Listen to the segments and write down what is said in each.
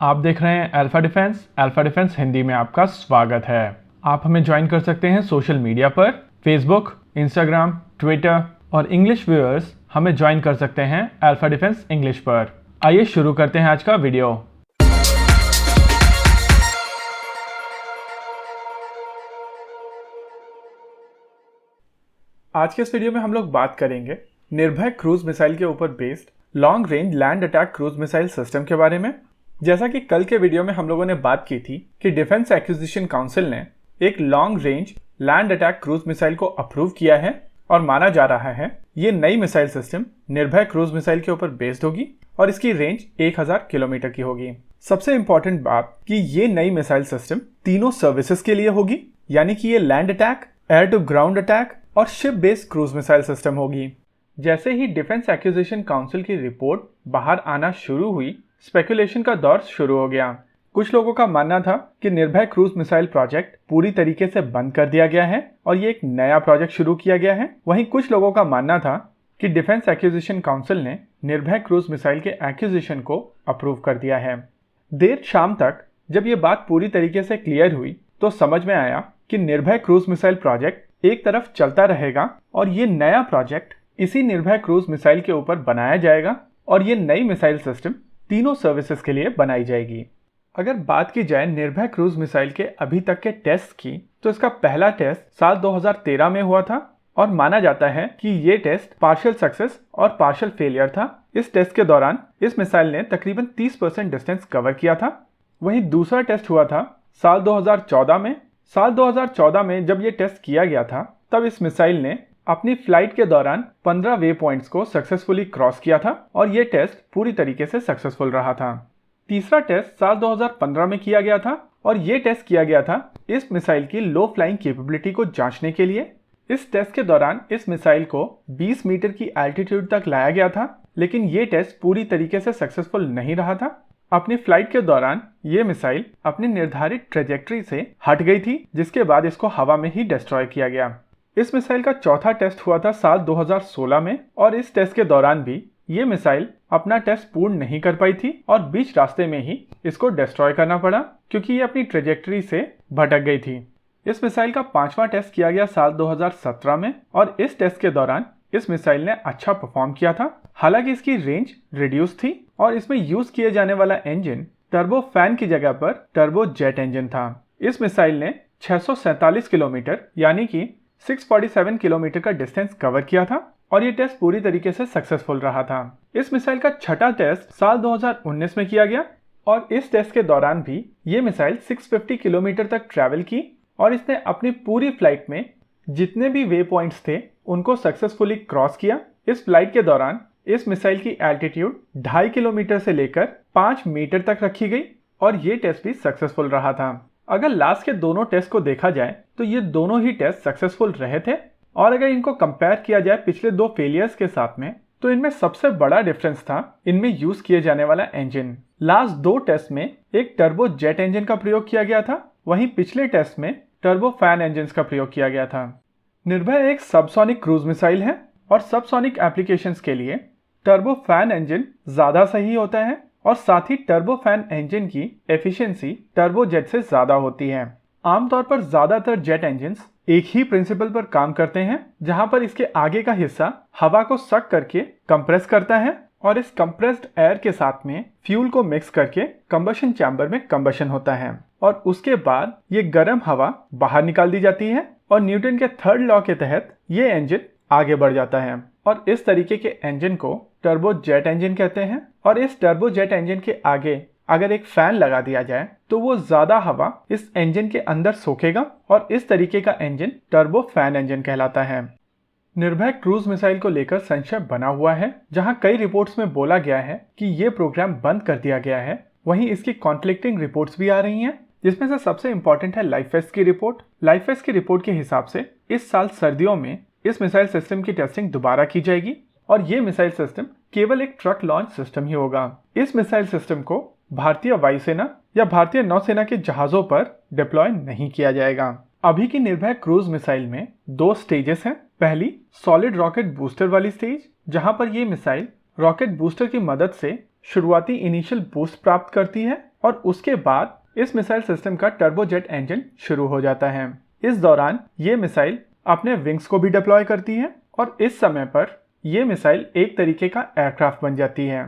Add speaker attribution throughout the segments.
Speaker 1: आप देख रहे हैं अल्फा डिफेंस हिंदी में आपका स्वागत है। आप हमें ज्वाइन कर सकते हैं सोशल मीडिया पर, फेसबुक, इंस्टाग्राम, ट्विटर और इंग्लिश व्यूअर्स हमें ज्वाइन कर सकते हैं अल्फा डिफेंस इंग्लिश पर। आइए शुरू करते हैं आज का वीडियो। आज के इस वीडियो में हम लोग बात करेंगे निर्भय क्रूज मिसाइल के ऊपर based long range land attack cruise missile system के बारे में। जैसा कि कल के वीडियो में हम लोगों ने बात की थी कि डिफेंस एक्विजिशन काउंसिल ने एक long range land attack cruise missile को अप्रूव किया है और माना जा रहा है ये नई मिसाइल सिस्टम निर्भय क्रूज मिसाइल के ऊपर बेस्ड होगी और इसकी रेंज 1000 किलोमीटर की होगी। सबसे इंपॉर्टेंट बात कि ये नई मिसाइल सिस्टम तीनों सर्विसेज के लिए होगी, यानी कि ये land attack, air to ground attack और ship based cruise missile system होगी। जैसे ही डिफेंस एक्विजिशन काउंसिल की रिपोर्ट बाहर आना शुरू हुई, स्पेकुलेशन का दौर शुरू हो गया। कुछ लोगों का मानना था कि निर्भय क्रूज मिसाइल प्रोजेक्ट पूरी तरीके से बंद कर दिया गया है और ये एक नया प्रोजेक्ट शुरू किया गया है। वहीं कुछ लोगों का मानना था कि डिफेंस एक्विजिशन काउंसिल ने निर्भय क्रूज मिसाइल के एक्विजिशन को अप्रूव कर दिया है। देर शाम तक जब ये बात पूरी तरीके से क्लियर हुई तो समझ में आया कि निर्भय क्रूज मिसाइल प्रोजेक्ट एक तरफ चलता रहेगा और ये नया प्रोजेक्ट इसी निर्भय क्रूज मिसाइल के ऊपर बनाया जाएगा और ये नई मिसाइल सिस्टम तीनों सर्विसेज के लिए बनाई जाएगी। अगर बात की जाए निर्भय क्रूज मिसाइल के अभी तक के टेस्ट की, तो इसका पहला टेस्ट साल 2013 में हुआ था और माना जाता है कि ये टेस्ट पार्शियल सक्सेस और पार्शियल फेलियर था। इस टेस्ट के दौरान इस मिसाइल ने तकरीबन 30% डिस्टेंस कवर किया था। वहीं दूसरा टेस्ट हुआ था साल 2014 में। साल 2014 में जब ये टेस्ट किया गया था तब इस मिसाइल ने अपनी फ्लाइट के दौरान 15 वे पॉइंट्स को सक्सेसफुली क्रॉस किया था और ये टेस्ट पूरी तरीके से सक्सेसफुल रहा था। तीसरा टेस्ट साल 2015 में किया गया था और ये टेस्ट किया गया था इस मिसाइल की लो फ्लाइंग कैपेबिलिटी को जांचने के लिए। इस टेस्ट के दौरान इस मिसाइल को 20 मीटर की एल्टीट्यूड तक लाया गया था, लेकिन ये टेस्ट पूरी तरीके से सक्सेसफुल नहीं रहा था। अपनी फ्लाइट के दौरान ये मिसाइल अपनी निर्धारित ट्रेजेक्ट्री से हट गई थी, जिसके बाद इसको हवा में ही डिस्ट्रॉय किया गया। इस मिसाइल का चौथा टेस्ट हुआ था साल 2016 में और इस टेस्ट के दौरान भी ये मिसाइल अपना टेस्ट पूर्ण नहीं कर पाई थी और बीच रास्ते में ही इसको डिस्ट्रॉय करना पड़ा क्योंकि ये अपनी ट्रेजेक्ट्री से भटक गई थी। इस मिसाइल का पांचवा टेस्ट किया गया साल 2017 में और इस टेस्ट के दौरान इस मिसाइल ने अच्छा परफॉर्म किया था। हालांकि इसकी रेंज रिड्यूस थी और इसमें यूज किए जाने वाला इंजन टर्बो फैन की जगह पर टर्बो जेट इंजन था। इस मिसाइल ने 647 किलोमीटर यानी कि 647 किलोमीटर का डिस्टेंस कवर किया था और ये टेस्ट पूरी तरीके से सक्सेसफुल रहा था। इस मिसाइल का छठा टेस्ट साल 2019 में किया गया और इस टेस्ट के दौरान भी ये मिसाइल 650 किलोमीटर तक ट्रैवल की और इसने अपनी पूरी फ्लाइट में जितने भी वे पॉइंट्स थे उनको सक्सेसफुली क्रॉस किया। इस फ्लाइट के दौरान इस मिसाइल की एल्टीट्यूड 2.5 किलोमीटर से लेकर 5 मीटर तक रखी गई और ये टेस्ट भी सक्सेसफुल रहा था। अगर लास्ट के दोनों टेस्ट को देखा जाए तो ये दोनों ही टेस्ट सक्सेसफुल रहे थे और अगर इनको कंपेयर किया जाए पिछले दो फेलियर्स के साथ में तो इनमें सबसे बड़ा डिफरेंस था इनमें यूज किए जाने वाला इंजन। लास्ट दो टेस्ट में एक टर्बो जेट इंजन का प्रयोग किया गया था, वहीं पिछले टेस्ट में टर्बो फैन इंजन का प्रयोग किया गया था। निर्भय एक सबसोनिक क्रूज मिसाइल है और सबसोनिक एप्लीकेशंस के लिए टर्बो फैन इंजन ज्यादा सही होता है और साथ ही टर्बो फैन इंजन की एफिशिएंसी टर्बो जेट से ज्यादा होती है। आमतौर पर ज्यादातर जेट इंजन्स एक ही प्रिंसिपल पर काम करते हैं, जहां पर इसके आगे का हिस्सा हवा को सक करके कंप्रेस करता है और इस कंप्रेस्ड एयर के साथ में फ्यूल को मिक्स करके कंबशन चैम्बर में कंबशन होता है और उसके बाद ये गर्म हवा बाहर निकाल दी जाती है और न्यूटन के थर्ड लॉ के तहत ये इंजन आगे बढ़ जाता है और इस तरीके के इंजन को टर्बो जेट इंजन कहते हैं। और इस टर्बो जेट इंजन के आगे अगर एक फैन लगा दिया जाए तो वो ज्यादा हवा इस इंजन के अंदर सोखेगा और इस तरीके का इंजन टर्बो फैन इंजन कहलाता है। निर्भय क्रूज मिसाइल को लेकर संशय बना हुआ है, जहां कई रिपोर्ट्स में बोला गया है कि ये प्रोग्राम बंद कर दिया गया है। वहीं इसकी कॉन्फ्लिक्टिंग रिपोर्ट्स भी आ रही हैं, जिसमें से सबसे इंपॉर्टेंट है लाइफेस्ट की रिपोर्ट। लाइफेस्ट की रिपोर्ट के हिसाब से इस साल सर्दियों में इस मिसाइल सिस्टम की टेस्टिंग दोबारा की जाएगी और ये मिसाइल सिस्टम केवल एक ट्रक लॉन्च सिस्टम ही होगा। इस मिसाइल सिस्टम को भारतीय वायुसेना या भारतीय नौसेना के जहाजों पर डिप्लॉय नहीं किया जाएगा। अभी की निर्भय क्रूज मिसाइल में 2 स्टेजेस हैं। पहली सॉलिड रॉकेट बूस्टर वाली स्टेज, जहां पर ये मिसाइल रॉकेट बूस्टर की मदद से शुरुआती इनिशियल बूस्ट प्राप्त करती है और उसके बाद इस मिसाइल सिस्टम का टर्बोजेट इंजन शुरू हो जाता है। इस दौरान ये मिसाइल अपने विंग्स को भी डिप्लॉय करती है और इस समय पर यह मिसाइल एक तरीके का एयरक्राफ्ट बन जाती है।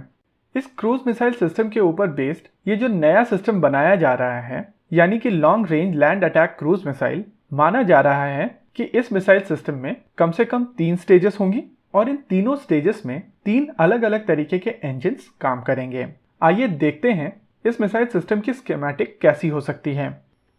Speaker 1: इस क्रूज मिसाइल सिस्टम के ऊपर बेस्ड ये जो नया सिस्टम बनाया जा रहा है, यानी कि long range land attack cruise missile, माना जा रहा है कि इस मिसाइल सिस्टम में कम से कम 3 स्टेजेस होंगी और इन तीनों स्टेजेस में 3 अलग अलग तरीके के इंजन्स काम करेंगे। आइए देखते हैं इस मिसाइल सिस्टम की स्कीमेटिक कैसी हो सकती है।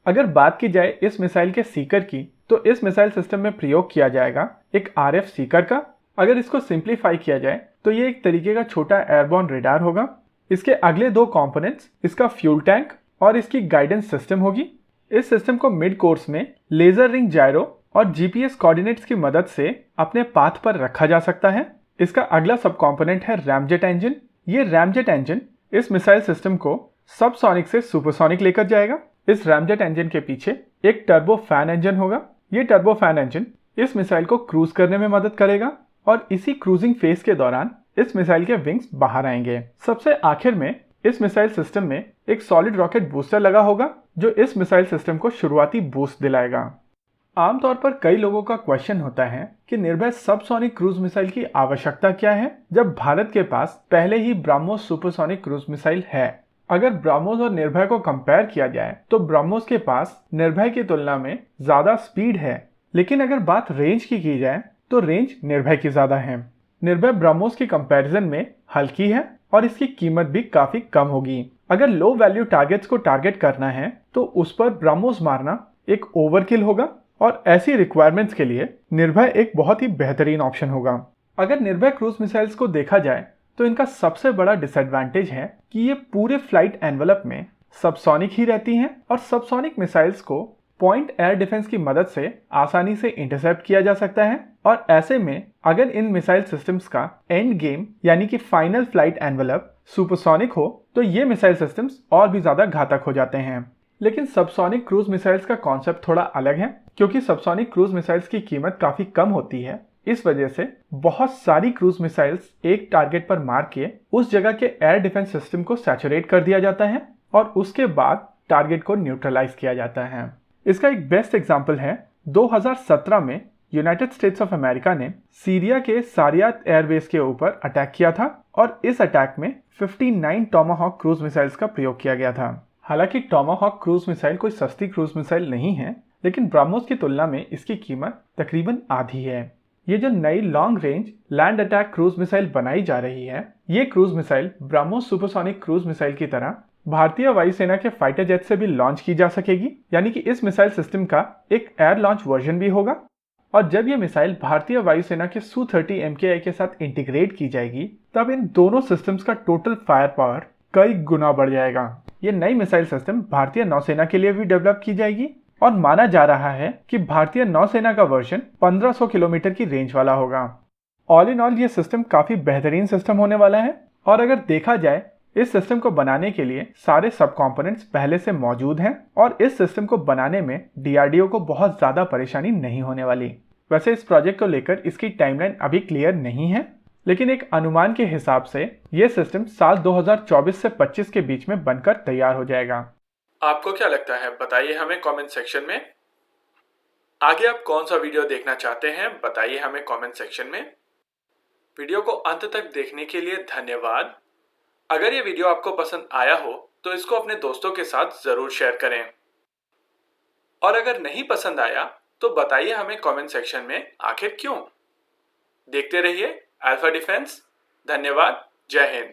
Speaker 1: अगर बात की जाए इस मिसाइल के सीकर की, तो इस मिसाइल सिस्टम में प्रयोग किया जाएगा एक RF सीकर का। अगर इसको सिंप्लीफाई किया जाए तो ये एक तरीके का छोटा एयरबॉर्न रेडार होगा। इसके अगले 2 कंपोनेंट्स इसका फ्यूल टैंक और इसकी गाइडेंस सिस्टम होगी। इस सिस्टम को मिड कोर्स में लेजर रिंग जायरो और GPS कोऑर्डिनेट्स की मदद से अपने पाथ पर रखा जा सकता है। इसका अगला सब कंपोनेंट है रैमजेट इंजन। ये रैमजेट इंजन इस मिसाइल सिस्टम को सबसोनिक से सुपरसोनिक लेकर जाएगा। इस रैमजेट इंजन के पीछे एक टर्बो फैन इंजन होगा। ये टर्बो फैन इंजन इस मिसाइल को क्रूज करने में मदद करेगा और इसी क्रूजिंग फेज के दौरान इस मिसाइल के विंग्स बाहर आएंगे। सबसे आखिर में इस मिसाइल सिस्टम में एक सॉलिड रॉकेट बूस्टर लगा होगा जो इस मिसाइल सिस्टम को शुरुआती बूस्ट दिलाएगा। आमतौर पर कई लोगों का क्वेश्चन होता है कि निर्भय सबसोनिक क्रूज मिसाइल की आवश्यकता क्या है, जब भारत के पास पहले ही ब्रह्मोस सुपरसोनिक क्रूज मिसाइल है। अगर ब्रह्मोस और निर्भय को कंपेयर किया जाए तो ब्रह्मोस के पास निर्भय की तुलना में ज्यादा स्पीड है, लेकिन अगर बात रेंज की जाए तो रेंज निर्भय की ज्यादा है। निर्भय ब्रह्मोस की कंपैरिजन में हल्की है और इसकी कीमत भी काफी कम होगी। अगर लो वैल्यू टारगेट्स को टारगेट करना है तो उस पर ब्रह्मोस मारना एक ओवरकिल होगा और ऐसी रिक्वायरमेंट्स के लिए निर्भय एक बहुत ही बेहतरीन ऑप्शन होगा। अगर निर्भय क्रूज मिसाइल्स को देखा जाए तो इनका सबसे बड़ा डिसएडवांटेज है कि ये पूरे फ्लाइट एनवलप में सबसोनिक ही रहती हैं और सबसोनिक मिसाइल्स को पॉइंट एयर डिफेंस की मदद से आसानी से इंटरसेप्ट किया जा सकता है। और ऐसे में अगर इन मिसाइल सिस्टम्स का एंड गेम यानी कि फाइनल फ्लाइट एनवलप सुपरसोनिक हो तो ये मिसाइल सिस्टम्स और भी ज्यादा घातक हो जाते हैं। लेकिन सबसोनिक क्रूज मिसाइल्स का कॉन्सेप्ट थोड़ा अलग है, क्योंकि सबसोनिक क्रूज मिसाइल्स की कीमत काफी कम होती है। इस वजह से बहुत सारी क्रूज मिसाइल्स एक टारगेट पर मार के उस जगह के एयर डिफेंस सिस्टम को सैचुरेट कर दिया जाता है और उसके बाद टारगेट को न्यूट्रलाइज किया जाता है। इसका एक बेस्ट एग्जांपल है 2017 में यूनाइटेड स्टेट्स ऑफ अमेरिका ने सीरिया के सारियात एयरबेस के ऊपर अटैक किया था और इस अटैक में 59 टोमाहॉक क्रूज मिसाइल्स का प्रयोग किया गया था। हालांकि टोमाहॉक क्रूज मिसाइल कोई सस्ती क्रूज मिसाइल नहीं है, लेकिन ब्रह्मोस की तुलना में इसकी कीमत तकरीबन आधी है। ये जो नई long range land attack cruise missile बनाई जा रही है, ये cruise missile BrahMos supersonic cruise missile की तरह भारतीय वायुसेना के फाइटर जेट से भी लॉन्च की जा सकेगी। यानी कि इस मिसाइल सिस्टम का एक एयर लॉन्च वर्जन भी होगा और जब ये मिसाइल भारतीय वायुसेना के Su-30 MKI के साथ इंटीग्रेट की जाएगी तब इन दोनों सिस्टम्स का टोटल फायर पावर कई गुना बढ़ जाएगा। ये नई मिसाइल सिस्टम भारतीय नौसेना के लिए भी डेवलप की जाएगी और माना जा रहा है कि भारतीय नौसेना का वर्जन 1500 किलोमीटर की रेंज वाला होगा। ऑल इन ऑल ये सिस्टम काफी बेहतरीन सिस्टम होने वाला है और अगर देखा जाए इस सिस्टम को बनाने के लिए सारे सब कंपोनेंट्स पहले से मौजूद हैं और इस सिस्टम को बनाने में DRDO को बहुत ज्यादा परेशानी नहीं होने वाली। वैसे इस प्रोजेक्ट को लेकर इसकी टाइमलाइन अभी क्लियर नहीं है, लेकिन एक अनुमान के हिसाब से यह सिस्टम साल 2024 से 25 के बीच में बनकर तैयार हो जाएगा।
Speaker 2: आपको क्या लगता है बताइए हमें कमेंट सेक्शन में। आगे आप कौन सा वीडियो देखना चाहते हैं बताइए हमें कमेंट सेक्शन में। वीडियो को अंत तक देखने के लिए धन्यवाद। अगर ये वीडियो आपको पसंद आया हो तो इसको अपने दोस्तों के साथ जरूर शेयर करें और अगर नहीं पसंद आया तो बताइए हमें कमेंट सेक्शन में आखिर क्यों। देखते रहिए अल्फा डिफेंस। धन्यवाद। जय हिंद।